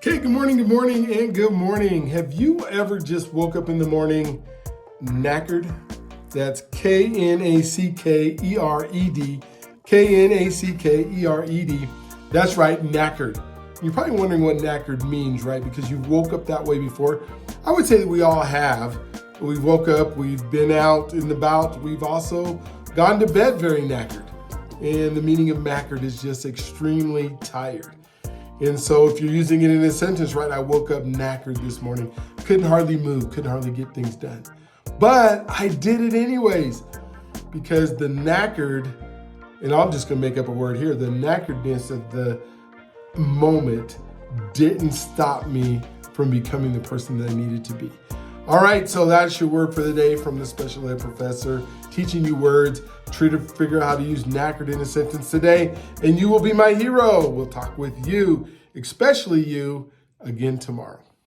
Okay, good morning, and good morning. Have you ever just woke up in the morning knackered? That's K-N-A-C-K-E-R-E-D. K-N-A-C-K-E-R-E-D. That's right, knackered. You're probably wondering what knackered means, right? Because you woke up that way before. I would say that we all have. We woke up, we've been out and about, we've also gone to bed very knackered. And the meaning of knackered is just extremely tired. And so if you're using it in a sentence, right, I woke up knackered this morning, couldn't hardly move, couldn't hardly get things done. But I did it anyways, because the knackered, and I'm just gonna make up a word here, the knackeredness of the moment didn't stop me from becoming the person that I needed to be. All right, so that's your word for the day from the special ed professor, teaching you words, try to figure out how to use knackered in a sentence today, and you will be my hero. We'll talk with you, especially you, again tomorrow.